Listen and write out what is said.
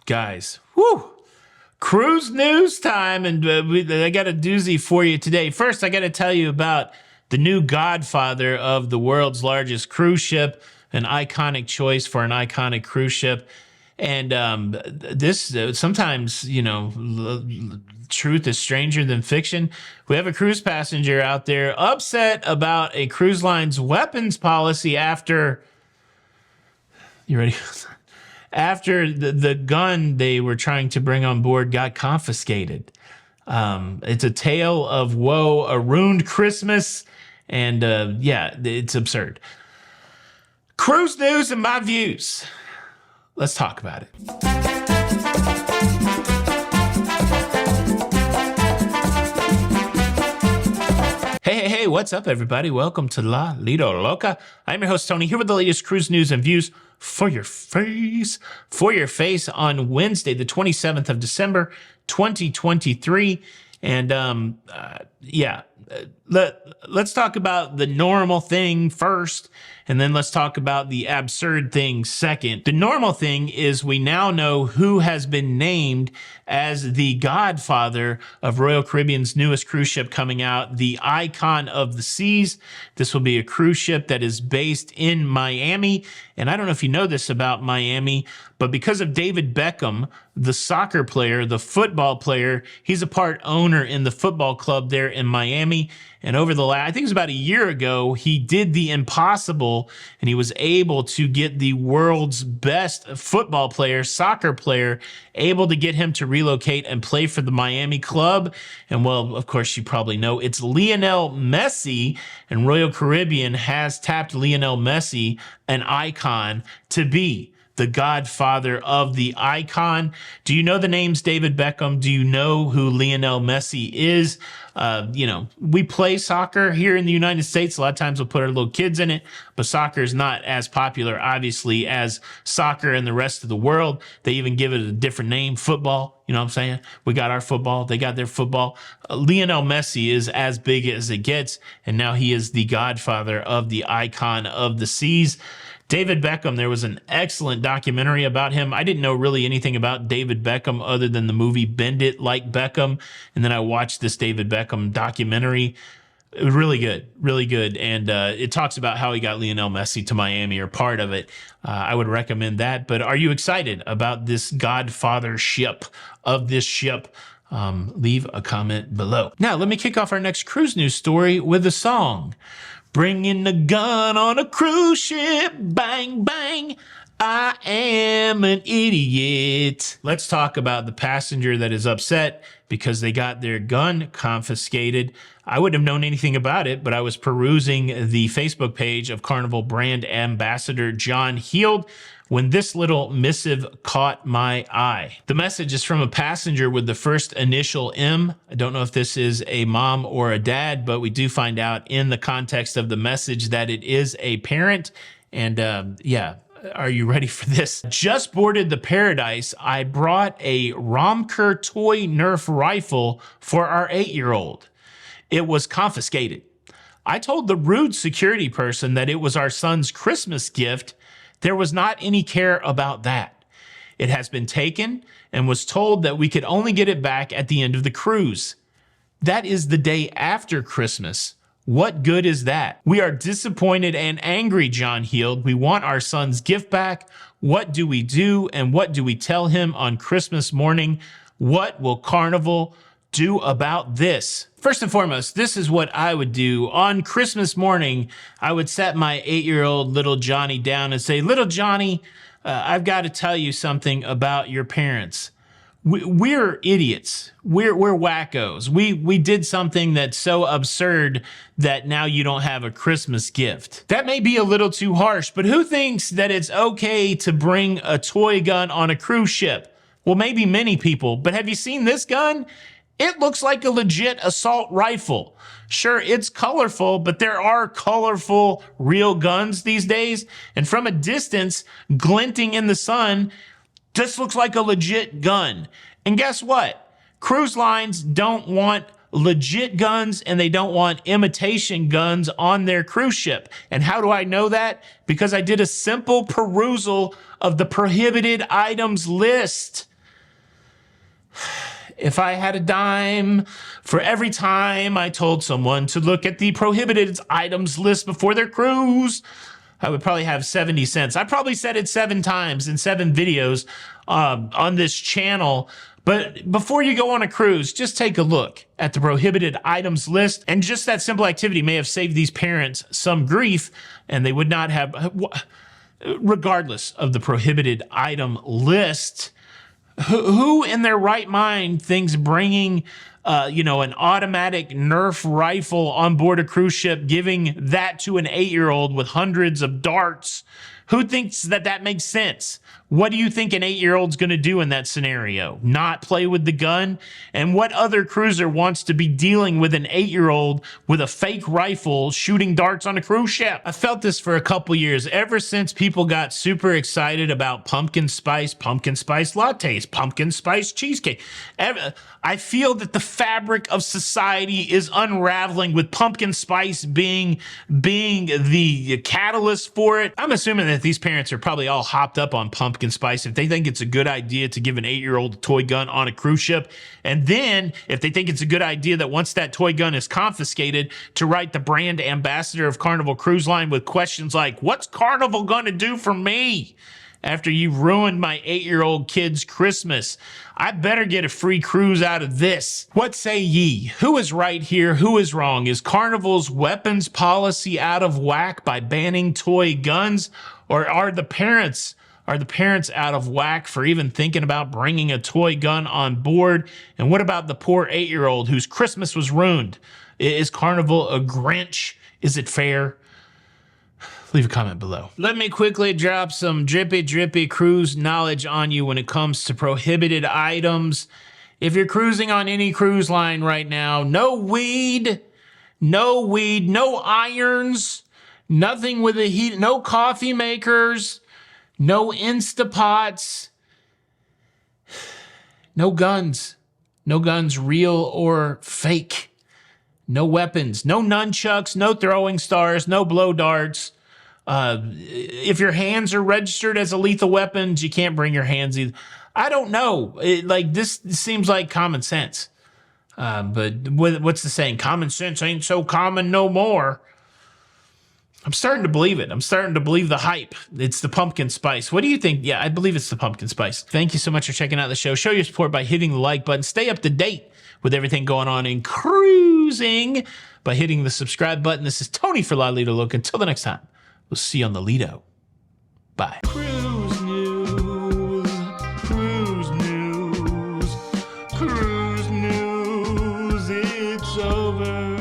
Guys, whoo! Cruise news time, and I got a doozy for you today. First, I got to tell you about the new Godfather of the world's largest cruise ship, an iconic choice for an iconic cruise ship. And this sometimes, truth is stranger than fiction. We have a cruise passenger out there upset about a cruise line's weapons policy after, you ready? After the gun they were trying to bring on board got confiscated. It's a tale of woe, a ruined Christmas, and it's absurd. Cruise news and my views. Let's talk about it. Hey, what's up, everybody? Welcome to Lido, Loca. I'm your host, Tony, here with the latest cruise news and views for your face. On Wednesday, the 27th of December, 2023. And let's talk about the normal thing first, and then let's talk about the absurd thing second. The normal thing is we now know who has been named as the Godfather of Royal Caribbean's newest cruise ship coming out, the Icon of the Seas. This will be a cruise ship that is based in Miami. And I don't know if you know this about Miami, but because of David Beckham, the soccer player, the football player, he's a part owner in the football club there in Miami. And over the last, I think it was about a year ago, he did the impossible and he was able to get the world's best football player, soccer player, able to get him to relocate and play for the Miami club. And well, of course, you probably know it's Lionel Messi, and Royal Caribbean has tapped Lionel Messi, an icon, to be the Godfather of the Icon. Do you know the names David Beckham? Do you know who Lionel Messi is? We play soccer here in the United States. A lot of times we'll put our little kids in it, but soccer is not as popular, obviously, as soccer in the rest of the world. They even give it a different name, football. You know what I'm saying? We got our football. They got their football. Lionel Messi is as big as it gets, and now he is the Godfather of the Icon of the Seas. David Beckham, there was an excellent documentary about him. I didn't know really anything about David Beckham other than the movie Bend It Like Beckham. And then I watched this David Beckham documentary. It was really good. And it talks about how he got Lionel Messi to Miami, or part of it. I would recommend that. But are you excited about this Godfather ship of this ship? Leave a comment below. Now, let me kick off our next cruise news story with a song. Bringing the gun on a cruise ship, bang, bang, I am an idiot. Let's talk about the passenger that is upset because they got their gun confiscated. I wouldn't have known anything about it, but I was perusing the Facebook page of Carnival brand ambassador John Heald when this little missive caught my eye. The message is from a passenger with the first initial M. I don't know if this is a mom or a dad, but we do find out in the context of the message that it is a parent. And are you ready for this? Just boarded the Paradise. I brought a Romker toy Nerf rifle for our 8-year-old. It was confiscated. I told the rude security person that it was our son's Christmas gift. There was not any care about that. It has been taken and was told that we could only get it back at the end of the cruise. That is the day after Christmas. What good is that? We are disappointed and angry, John Heald. We want our son's gift back. What do we do, and what do we tell him on Christmas morning? What will Carnival do about this? First and foremost, this is what I would do. On Christmas morning, I would set my 8-year-old little Johnny down and say, little Johnny, I've got to tell you something about your parents. We're idiots. We're wackos. We did something that's so absurd that now you don't have a Christmas gift. That may be a little too harsh, but who thinks that it's okay to bring a toy gun on a cruise ship? Well, maybe many people, but have you seen this gun? It looks like a legit assault rifle. Sure, it's colorful, but there are colorful real guns these days. And from a distance, glinting in the sun, this looks like a legit gun. And guess what? Cruise lines don't want legit guns and they don't want imitation guns on their cruise ship. And how do I know that? Because I did a simple perusal of the prohibited items list. If I had a dime for every time I told someone to look at the prohibited items list before their cruise, I would probably have 70 cents. I probably said it 7 times in 7 videos on this channel. But before you go on a cruise, just take a look at the prohibited items list. And just that simple activity may have saved these parents some grief, and they would not have, regardless of the prohibited item list. Who in their right mind thinks bringing, an automatic Nerf rifle on board a cruise ship, giving that to an 8-year-old with hundreds of darts, who thinks that makes sense? What do you think an 8-year-old's going to do in that scenario? Not play with the gun? And what other cruiser wants to be dealing with an 8-year-old with a fake rifle shooting darts on a cruise ship? I felt this for a couple years, ever since people got super excited about pumpkin spice lattes, pumpkin spice cheesecake. I feel that the fabric of society is unraveling, with pumpkin spice being the catalyst for it. I'm assuming that these parents are probably all hopped up on pumpkin spice if they think it's a good idea to give an 8-year-old a toy gun on a cruise ship. And then if they think it's a good idea that once that toy gun is confiscated, to write the brand ambassador of Carnival Cruise Line with questions like, what's Carnival gonna do for me after you've ruined my 8-year-old kid's Christmas? I better get a free cruise out of this. What say ye? Who is right here? Who is wrong? Is Carnival's weapons policy out of whack by banning toy guns? Or are the parents out of whack for even thinking about bringing a toy gun on board? And what about the poor 8-year-old whose Christmas was ruined? Is Carnival a Grinch? Is it fair? Leave a comment below. Let me quickly drop some drippy cruise knowledge on you when it comes to prohibited items. If you're cruising on any cruise line right now, no weed, no irons, nothing with a heat, no coffee makers, no Instapots, no guns, real or fake, no weapons, no nunchucks, no throwing stars, no blow darts. If your hands are registered as a lethal weapons, you can't bring your hands either. I don't know. This seems like common sense. But what's the saying? Common sense ain't so common no more. I'm starting to believe it. I'm starting to believe the hype. It's the pumpkin spice. What do you think? Yeah, I believe it's the pumpkin spice. Thank you so much for checking out the show. Show your support by hitting the like button. Stay up to date with everything going on in cruising by hitting the subscribe button. This is Tony for Lido, Loca. Until the next time, we'll see you on the Lido. Bye. Cruise news, cruise news, cruise news. It's over.